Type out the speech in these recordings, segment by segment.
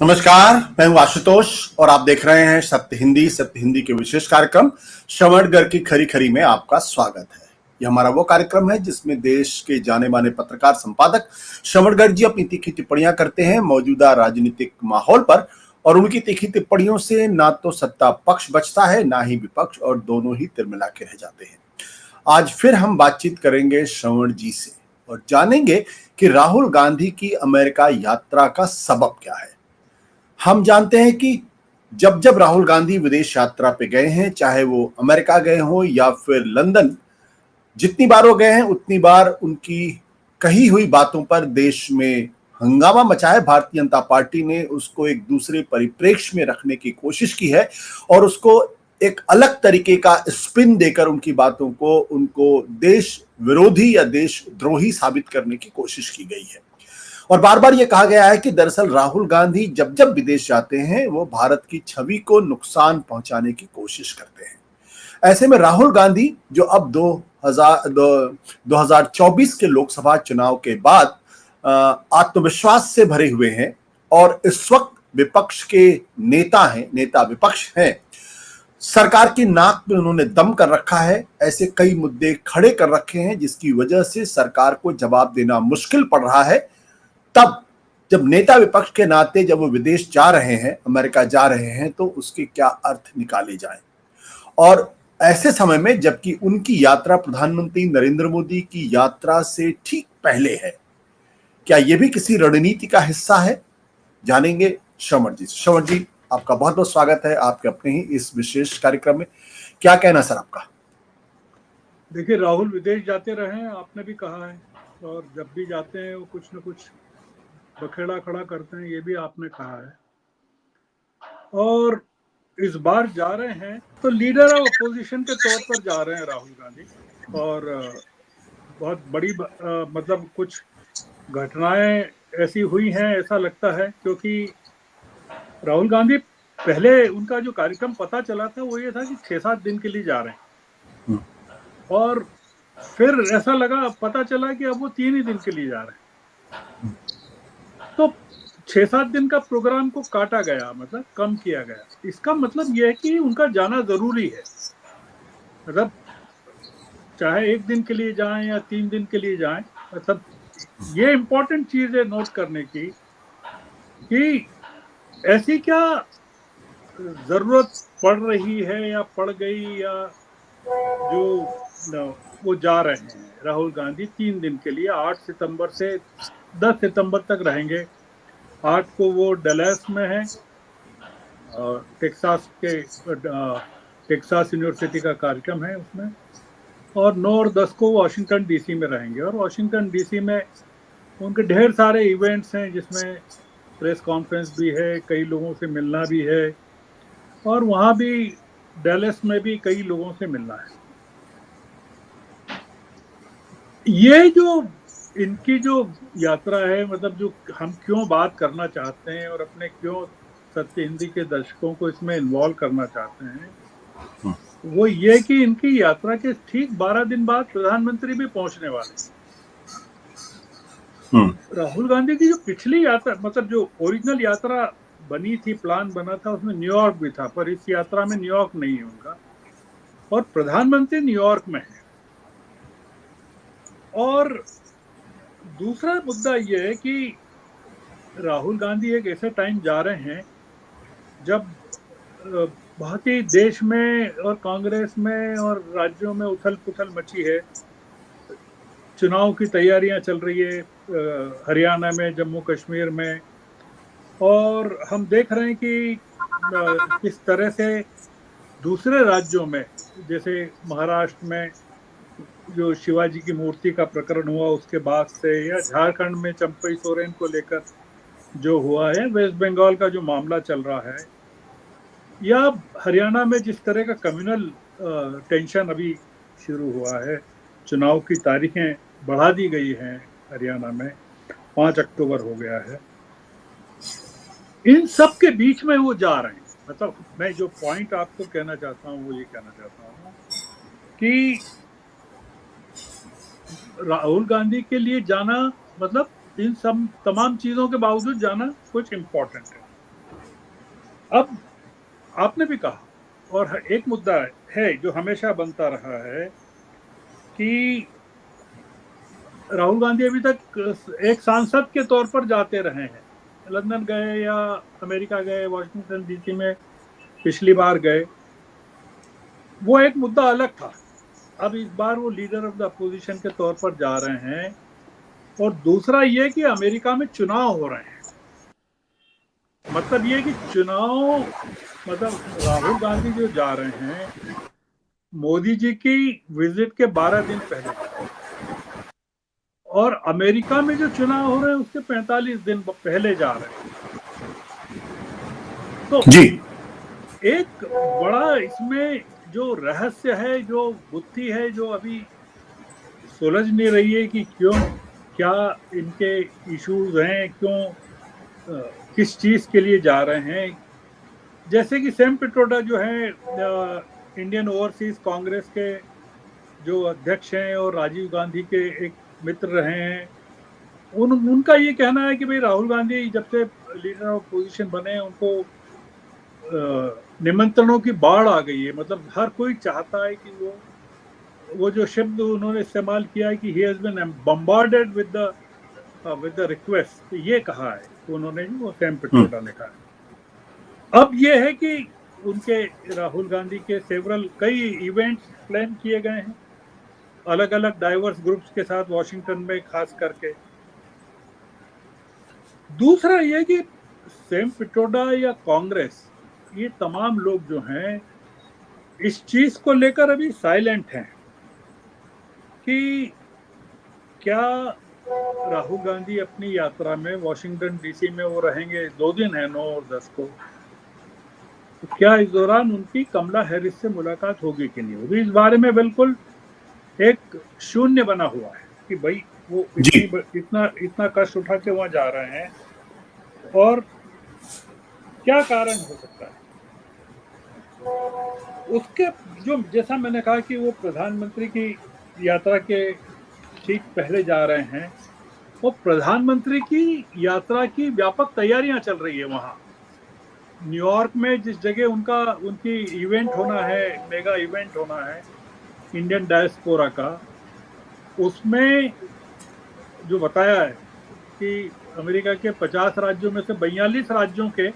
नमस्कार, मैं हूं आशुतोष और आप देख रहे हैं सत्य हिंदी के विशेष कार्यक्रम श्रवणगढ़ की खरी खरी में आपका स्वागत है। यह हमारा वो कार्यक्रम है जिसमें देश के जाने माने पत्रकार संपादक श्रवणगढ़ जी अपनी तीखी टिप्पणियां करते हैं मौजूदा राजनीतिक माहौल पर और उनकी तीखी टिप्पणियों से ना तो सत्ता पक्ष बचता है ना ही विपक्ष और दोनों ही तिरमिला के रह जाते हैं। आज फिर हम बातचीत करेंगे श्रवण जी से और जानेंगे कि राहुल गांधी की अमेरिका यात्रा का सबब क्या है। हम जानते हैं कि जब जब राहुल गांधी विदेश यात्रा पे गए हैं, चाहे वो अमेरिका गए हों या फिर लंदन, जितनी बार वो गए हैं उतनी बार उनकी कही हुई बातों पर देश में हंगामा मचा है। भारतीय जनता पार्टी ने उसको एक दूसरे परिप्रेक्ष्य में रखने की कोशिश की है और उसको एक अलग तरीके का स्पिन देकर उनकी बातों को उनको देश विरोधी या देशद्रोही साबित करने की कोशिश की गई है। और बार बार ये कहा गया है कि दरअसल राहुल गांधी जब जब विदेश जाते हैं वो भारत की छवि को नुकसान पहुंचाने की कोशिश करते हैं। ऐसे में राहुल गांधी जो अब 2024 के लोकसभा चुनाव के बाद आत्मविश्वास से भरे हुए हैं और इस वक्त विपक्ष के नेता विपक्ष हैं। सरकार की नाक में उन्होंने दम कर रखा है, ऐसे कई मुद्दे खड़े कर रखे हैं जिसकी वजह से सरकार को जवाब देना मुश्किल पड़ रहा है। तब जब नेता विपक्ष के नाते जब वो विदेश जा रहे हैं, अमेरिका जा रहे हैं, तो उसके क्या अर्थ निकाले जाएं। और ऐसे समय में जबकि उनकी यात्रा प्रधानमंत्री नरेंद्र मोदी की यात्रा से ठीक पहले है, क्या ये भी किसी रणनीति का हिस्सा है? जानेंगे श्रवण जी। श्रवण जी, आपका बहुत बहुत स्वागत है आपके अपने ही इस विशेष कार्यक्रम में। क्या कहना सर आपका? देखिए, राहुल विदेश जाते रहे हैं, आपने भी कहा है, और जब भी जाते हैं वो कुछ न कुछ बखेड़ा खड़ा करते हैं, ये भी आपने कहा है। और इस बार जा रहे हैं तो लीडर ऑफ अपोजिशन के तौर पर जा रहे हैं राहुल गांधी। और बहुत बड़ी मतलब कुछ घटनाएं ऐसी हुई हैं ऐसा लगता है, क्योंकि राहुल गांधी पहले उनका जो कार्यक्रम पता चला था वो ये था कि 6-7 दिन के लिए जा रहे हैं, और फिर ऐसा लगा, पता चला कि अब वो 3 ही दिन के लिए जा रहे हैं। तो 6-7 दिन का प्रोग्राम को काटा गया, मतलब कम किया गया। इसका मतलब यह है कि उनका जाना जरूरी है। मतलब चाहे 1 दिन के लिए जाएं या 3 दिन के लिए जाएं, मतलब ये इम्पोर्टेंट चीज है नोट करने की कि ऐसी क्या जरूरत पड़ रही है या पड़ गई, या जो वो जा रहे हैं राहुल गांधी 3 दिन के लिए। 8 सितंबर से 10 सितंबर तक रहेंगे। 8 को वो डलैस में है, टेक्सास यूनिवर्सिटी का कार्यक्रम है उसमें, और 9 और 10 को वाशिंगटन डीसी में रहेंगे। और वाशिंगटन डीसी में उनके ढेर सारे इवेंट्स हैं जिसमें प्रेस कॉन्फ्रेंस भी है, कई लोगों से मिलना भी है, और वहाँ भी डैलस में भी कई लोगों से मिलना है। ये जो इनकी जो यात्रा है, मतलब जो हम क्यों बात करना चाहते हैं और अपने क्यों सत्य हिंदी के दर्शकों को इसमें इन्वॉल्व करना चाहते हैं, वो ये कि इनकी यात्रा के ठीक 12 दिन बाद प्रधानमंत्री भी पहुंचने वाले हैं। राहुल गांधी की जो पिछली यात्रा, मतलब जो ओरिजिनल यात्रा बनी थी, प्लान बना था, उसमें न्यूयॉर्क भी था, पर इस यात्रा में न्यूयॉर्क नहीं है उनका, और प्रधानमंत्री न्यूयॉर्क में है। और दूसरा मुद्दा यह है कि राहुल गांधी एक ऐसे टाइम जा रहे हैं जब बहुत ही देश में और कांग्रेस में और राज्यों में उथल पुथल मची है। चुनाव की तैयारियां चल रही है हरियाणा में, जम्मू कश्मीर में, और हम देख रहे हैं कि किस तरह से दूसरे राज्यों में, जैसे महाराष्ट्र में जो शिवाजी की मूर्ति का प्रकरण हुआ उसके बाद से, या झारखंड में चंपई सोरेन को लेकर जो हुआ है, वेस्ट बंगाल का जो मामला चल रहा है, या हरियाणा में जिस तरह का कम्युनल टेंशन अभी शुरू हुआ है। चुनाव की तारीखें बढ़ा दी गई हैं हरियाणा में, 5 अक्टूबर हो गया है। इन सब के बीच में वो जा रहे हैं। मतलब मैं जो पॉइंट आपको कहना चाहता हूँ वो ये कहना चाहता हूँ कि राहुल गांधी के लिए जाना, मतलब इन सब तमाम चीजों के बावजूद जाना कुछ इम्पोर्टेंट है। अब आपने भी कहा, और एक मुद्दा है जो हमेशा बनता रहा है कि राहुल गांधी अभी तक एक सांसद के तौर पर जाते रहे हैं, लंदन गए या अमेरिका गए, वॉशिंगटन डीसी में पिछली बार गए, वो एक मुद्दा अलग था। अब इस बार वो लीडर ऑफ द अपोजिशन के तौर पर जा रहे हैं, और दूसरा ये कि अमेरिका में चुनाव हो रहे हैं। मतलब ये कि चुनाव, मतलब राहुल गांधी जो जा रहे हैं मोदी जी की विजिट के 12 दिन पहले जा रहे हैं, और अमेरिका में जो चुनाव हो रहे हैं उसके 45 दिन पहले जा रहे हैं। तो जी। एक बड़ा इसमें जो रहस्य है, जो गुत्थी है, जो अभी सुलझ नहीं रही है कि क्यों, क्या इनके इश्यूज हैं, क्यों, किस चीज के लिए जा रहे हैं। जैसे कि सैम पिट्रोडा जो है इंडियन ओवरसीज कांग्रेस के जो अध्यक्ष हैं और राजीव गांधी के एक मित्र रहे हैं, उनका ये कहना है कि भाई राहुल गांधी जब से लीडर ऑफ पोजीशन बने हैं उनको निमंत्रणों की बाढ़ आ गई है। मतलब हर कोई चाहता है कि वो जो शब्द उन्होंने इस्तेमाल किया है कि he has been bombarded with the request, ये कहा है उन्होंने, वो सैम पिट्रोडा ने कहा है। अब ये है कि उनके राहुल गांधी के कई इवेंट्स प्लान किए गए हैं अलग अलग डाइवर्स ग्रुप्स के साथ वॉशिंगटन में खास करके। दूसरा ये कि सैम पिट्रोडा या कांग्रेस, ये तमाम लोग जो हैं इस चीज को लेकर अभी साइलेंट हैं कि क्या राहुल गांधी अपनी यात्रा में वॉशिंगटन डीसी में वो रहेंगे, 2 दिन है 9 और 10 को, तो क्या इस दौरान उनकी कमला हैरिस से मुलाकात होगी कि नहीं होगी, इस बारे में बिल्कुल एक शून्य बना हुआ है कि भाई वो जी। इतना इतना कष्ट उठा के वहां जा रहे हैं, और क्या कारण हो सकता है उसके। जो जैसा मैंने कहा कि वो प्रधानमंत्री की यात्रा के ठीक पहले जा रहे हैं, वो प्रधानमंत्री की यात्रा की व्यापक तैयारियां चल रही है वहां न्यूयॉर्क में, जिस जगह उनकी इवेंट होना है, मेगा इवेंट होना है इंडियन डायस्पोरा का। उसमें जो बताया है कि अमेरिका के 50 राज्यों में से 42 राज्यों के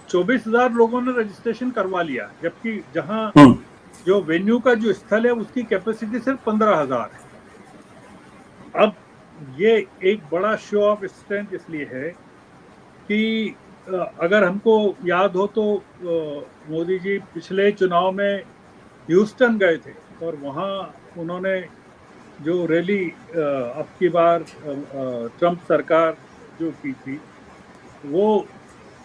24,000 लोगों ने रजिस्ट्रेशन करवा लिया, जबकि जहां हम्म। जो वेन्यू का जो स्थल है उसकी कैपेसिटी सिर्फ 15,000 है। अब ये एक बड़ा शो ऑफ स्ट्रेंथ इसलिए है कि अगर हमको याद हो तो मोदी जी पिछले चुनाव में ह्यूस्टन गए थे, और वहां उन्होंने जो रैली अब की बार ट्रंप सरकार जो की थी, वो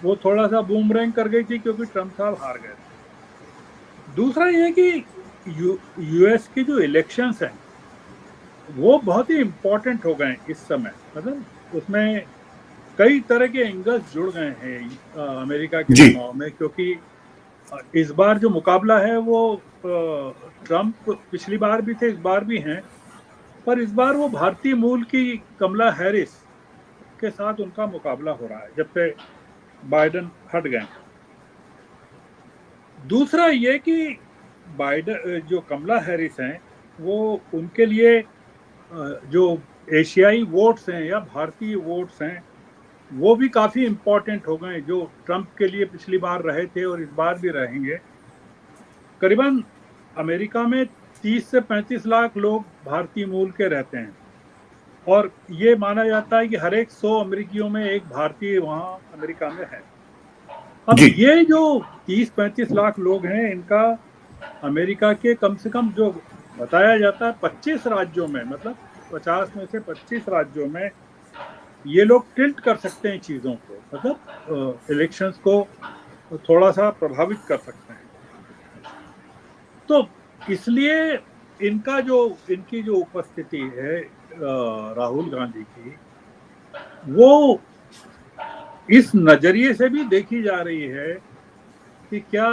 वो थोड़ा सा बूमरैंग कर गई थी क्योंकि ट्रंप साहब हार गए थे। दूसरा ये कि यूएस की जो इलेक्शंस हैं वो बहुत ही इंपॉर्टेंट हो गए इस समय। मतलब उसमें कई तरह के एंगल्स जुड़ गए हैं अमेरिका के जी। चुनाव में, क्योंकि इस बार जो मुकाबला है वो ट्रंप पिछली बार भी थे, इस बार भी हैं, पर इस बार वो भारतीय मूल की कमला हैरिस के साथ उनका मुकाबला हो रहा है जब से बाइडेन हट गए। दूसरा ये कि बाइडेन जो कमला हैरिस हैं वो उनके लिए जो एशियाई वोट्स हैं या भारतीय वोट्स हैं वो भी काफी इंपॉर्टेंट हो गए, जो ट्रंप के लिए पिछली बार रहे थे और इस बार भी रहेंगे। करीबन अमेरिका में 30 से 35 लाख लोग भारतीय मूल के रहते हैं, और ये माना जाता है कि हर एक 100 अमेरिकियों में एक भारतीय वहां अमेरिका में है। अब जी। ये जो 30-35 लाख लोग हैं, इनका अमेरिका के कम से कम जो बताया जाता है 25 राज्यों में, मतलब 50 में से 25 राज्यों में ये लोग टिल्ट कर सकते हैं चीजों को, मतलब इलेक्शंस को थोड़ा सा प्रभावित कर सकते हैं। तो इसलिए इनकी जो उपस्थिति है राहुल गांधी की, वो इस नजरिए से भी देखी जा रही है कि क्या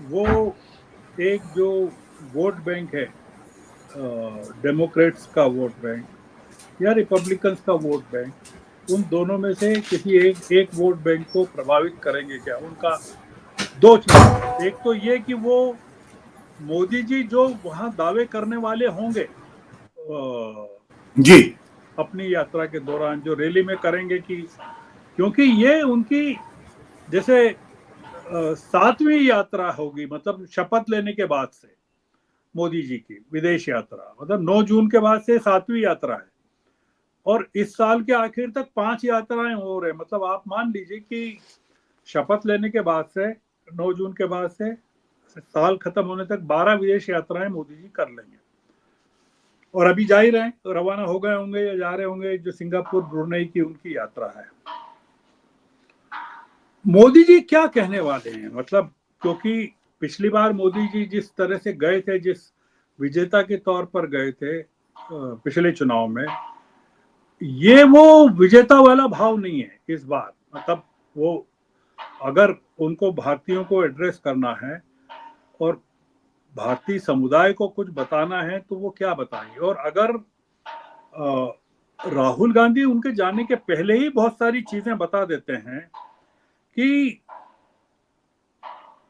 वो एक जो वोट बैंक है, डेमोक्रेट्स का वोट बैंक या रिपब्लिकन्स का वोट बैंक, उन दोनों में से किसी एक वोट बैंक को प्रभावित करेंगे क्या? उनका दो चीजें, एक तो ये कि वो मोदी जी जो वहां दावे करने वाले होंगे जी। अपनी यात्रा के दौरान, जो रैली में करेंगे, कि क्योंकि ये उनकी जैसे 7वीं यात्रा होगी, मतलब शपथ लेने के बाद से मोदी जी की विदेश यात्रा, मतलब 9 जून के बाद से 7वीं यात्रा है। और इस साल के आखिर तक 5 यात्राएं हो रहे हैं, मतलब आप मान लीजिए कि शपथ लेने के बाद से 9 जून के बाद से साल खत्म होने तक 12 विदेश यात्राएं मोदी जी कर लेंगे। और अभी जा ही रहे हैं, तो रवाना हो गए होंगे या जा रहे होंगे, जो सिंगापुर ब्रुनेई की उनकी यात्रा है। मोदी जी क्या कहने वाले हैं, मतलब क्योंकि पिछली बार मोदी जी जिस तरह से गए थे, जिस विजेता के तौर पर गए थे पिछले चुनाव में, ये वो विजेता वाला भाव नहीं है इस बार। मतलब वो, अगर उनको भारतीयों को एड्रेस करना है और भारतीय समुदाय को कुछ बताना है, तो वो क्या बताएंगे? और अगर राहुल गांधी उनके जाने के पहले ही बहुत सारी चीजें बता देते हैं कि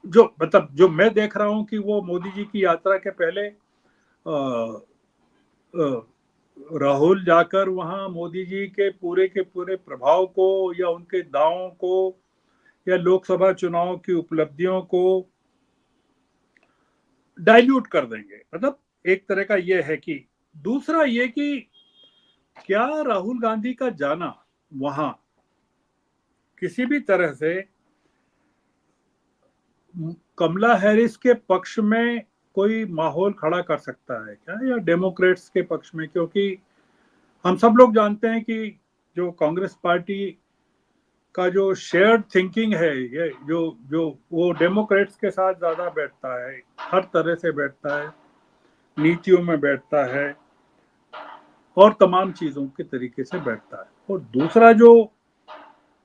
जो, मतलब जो मैं देख रहा हूं कि वो मोदी जी की यात्रा के पहले राहुल जाकर वहां मोदी जी के पूरे प्रभाव को या उनके दावों को या लोकसभा चुनाव की उपलब्धियों को डाइल्यूट कर देंगे। मतलब एक तरह का ये है कि, दूसरा ये कि क्या राहुल गांधी का जाना वहां किसी भी तरह से कमला हैरिस के पक्ष में कोई माहौल खड़ा कर सकता है क्या, या डेमोक्रेट्स के पक्ष में? क्योंकि हम सब लोग जानते हैं कि जो कांग्रेस पार्टी का जो शेयर्ड थिंकिंग है, ये जो जो वो डेमोक्रेट्स के साथ ज्यादा बैठता है, हर तरह से बैठता है, नीतियों में बैठता है और तमाम चीजों के तरीके से बैठता है। और दूसरा जो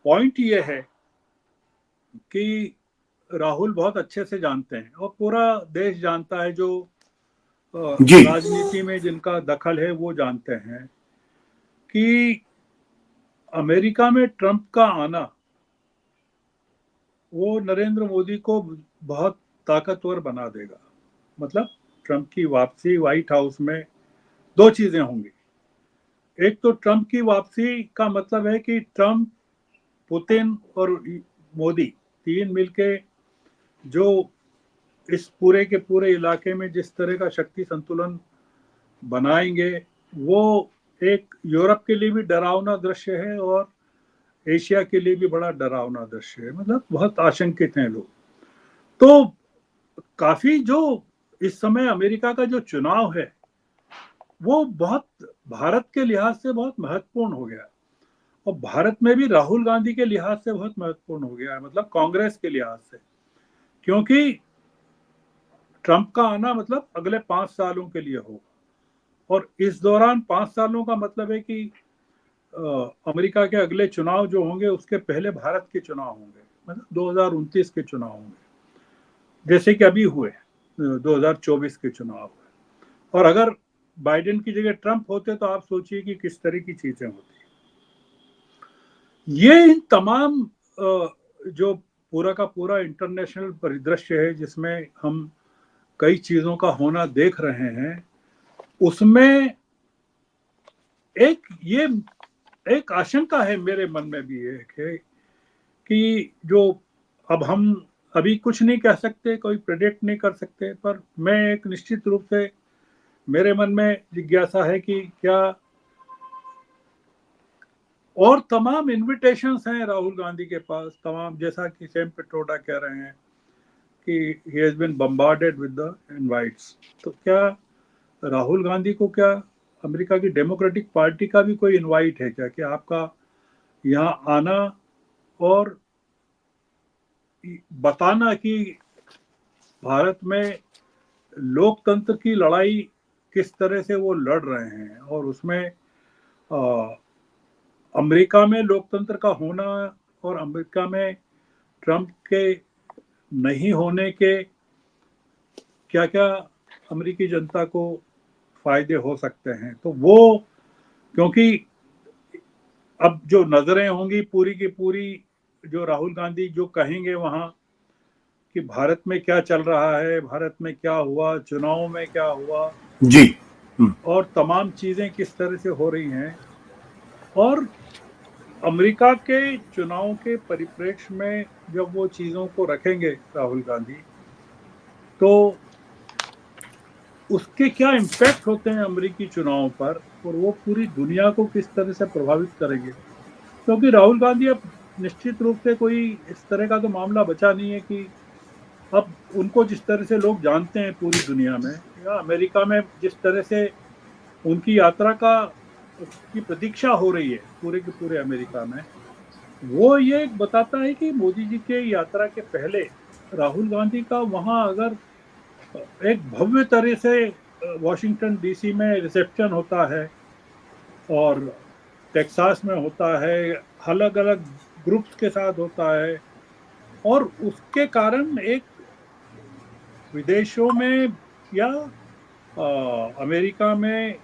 पॉइंट ये है कि राहुल बहुत अच्छे से जानते हैं और पूरा देश जानता है, जो जी। राजनीति में जिनका दखल है वो जानते हैं कि अमेरिका में ट्रंप का आना वो नरेंद्र मोदी को बहुत ताकतवर बना देगा। मतलब ट्रंप की वापसी व्हाइट हाउस में दो चीजें होंगी। एक तो ट्रंप की वापसी का मतलब है कि ट्रंप, पुतिन और मोदी तीन मिलके जो इस पूरे के पूरे इलाके में जिस तरह का शक्ति संतुलन बनाएंगे, वो एक यूरोप के लिए भी डरावना दृश्य है और एशिया के लिए भी बड़ा डरावना दृश्य है। मतलब बहुत आशंकित हैं लोग। तो काफी जो इस समय अमेरिका का जो चुनाव है वो बहुत भारत के लिहाज से बहुत महत्वपूर्ण हो गया, और भारत में भी राहुल गांधी के लिहाज से बहुत महत्वपूर्ण हो गया है, मतलब कांग्रेस के लिहाज से। क्योंकि ट्रंप का आना मतलब अगले 5 सालों के लिए होगा, और इस दौरान 5 सालों का मतलब है कि अमेरिका के अगले चुनाव जो होंगे उसके पहले भारत के चुनाव होंगे, मतलब 2029 के चुनाव होंगे, जैसे कि अभी हुए 2024 के चुनाव हुए। और अगर बाइडेन की जगह ट्रंप होते तो आप सोचिए कि किस तरह की चीजें होती। ये इन तमाम जो पूरा का पूरा इंटरनेशनल परिदृश्य है जिसमें हम कई चीजों का होना देख रहे हैं, उसमें एक ये एक आशंका है मेरे मन में भी है कि जो, अब हम अभी कुछ नहीं कह सकते, कोई प्रेडिक्ट नहीं कर सकते, पर मैं एक निश्चित रूप से मेरे मन में जिज्ञासा है कि क्या और तमाम इनविटेशंस हैं राहुल गांधी के पास, तमाम, जैसा कि सैम पिट्रोडा कह रहे हैं कि he has been bombarded with the invites. तो क्या राहुल गांधी को, क्या अमेरिका की डेमोक्रेटिक पार्टी का भी कोई इनवाइट है क्या, कि आपका यहाँ आना और बताना कि भारत में लोकतंत्र की लड़ाई किस तरह से वो लड़ रहे हैं, और उसमें अमेरिका में लोकतंत्र का होना और अमेरिका में ट्रंप के नहीं होने के क्या क्या अमेरिकी जनता को फायदे हो सकते हैं। तो वो, क्योंकि अब जो नजरें होंगी पूरी की पूरी, जो राहुल गांधी जो कहेंगे वहां कि भारत में क्या चल रहा है, भारत में क्या हुआ, चुनाव में क्या हुआ, जी। और तमाम चीजें किस तरह से हो रही हैं, और अमेरिका के चुनाव के परिप्रेक्ष्य में जब वो चीजों को रखेंगे राहुल गांधी, तो उसके क्या इम्पैक्ट होते हैं अमेरिकी चुनाव पर, और वो पूरी दुनिया को किस तरह से प्रभावित करेंगे। क्योंकि राहुल गांधी अब निश्चित रूप से कोई इस तरह का तो मामला बचा नहीं है कि अब उनको जिस तरह से लोग जानते हैं पूरी दुनिया में या अमेरिका में, जिस तरह से उनकी यात्रा का की प्रतीक्षा हो रही है पूरे के पूरे अमेरिका में, वो ये बताता है कि मोदी जी के यात्रा के पहले राहुल गांधी का वहां अगर एक भव्य तरह से वॉशिंगटन डीसी में रिसेप्शन होता है, और टेक्सास में होता है, अलग अलग ग्रुप्स के साथ होता है, और उसके कारण एक विदेशों में या अमेरिका में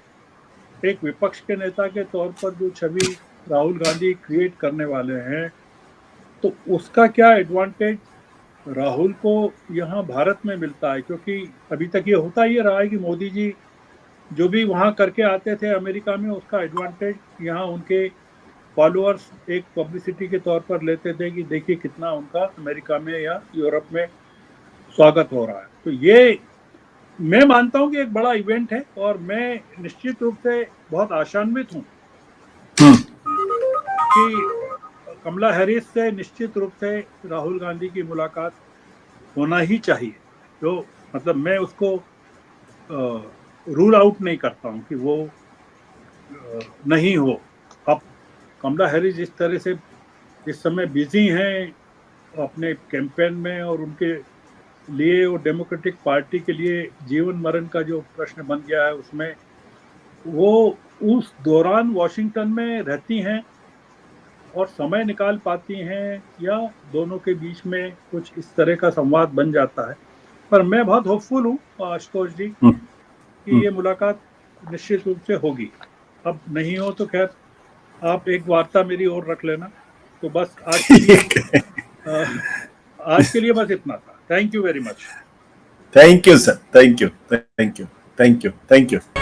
एक विपक्ष के नेता के तौर पर जो छवि राहुल गांधी क्रिएट करने वाले हैं, तो उसका क्या एडवांटेज राहुल को यहाँ भारत में मिलता है। क्योंकि अभी तक ये होता ही रहा है कि मोदी जी जो भी वहाँ करके आते थे अमेरिका में, उसका एडवांटेज यहाँ उनके फॉलोअर्स एक पब्लिसिटी के तौर पर लेते थे कि देखिए कितना उनका अमेरिका में या यूरोप में स्वागत हो रहा है। तो ये मैं मानता हूँ कि एक बड़ा इवेंट है, और मैं निश्चित रूप से बहुत आशान्वित हूँ कि कमला हैरिस से निश्चित रूप से राहुल गांधी की मुलाकात होना ही चाहिए। जो मतलब मैं उसको रूल आउट नहीं करता हूँ कि वो नहीं हो। अब कमला हैरिस जिस तरह से इस समय बिजी हैं अपने कैंपेन में, और उनके लिए वो डेमोक्रेटिक पार्टी के लिए जीवन मरण का जो प्रश्न बन गया है, उसमें वो उस दौरान वॉशिंगटन में रहती हैं और समय निकाल पाती हैं, या दोनों के बीच में कुछ इस तरह का संवाद बन जाता है। पर मैं बहुत होपफुल हूँ आशुतोष जी कि ये मुलाकात निश्चित रूप से होगी। अब नहीं हो तो खैर आप एक वार्ता मेरी और रख लेना। तो बस आज के लिए बस इतना था। Thank you very much. Thank you sir, thank you, thank you, thank you, thank you.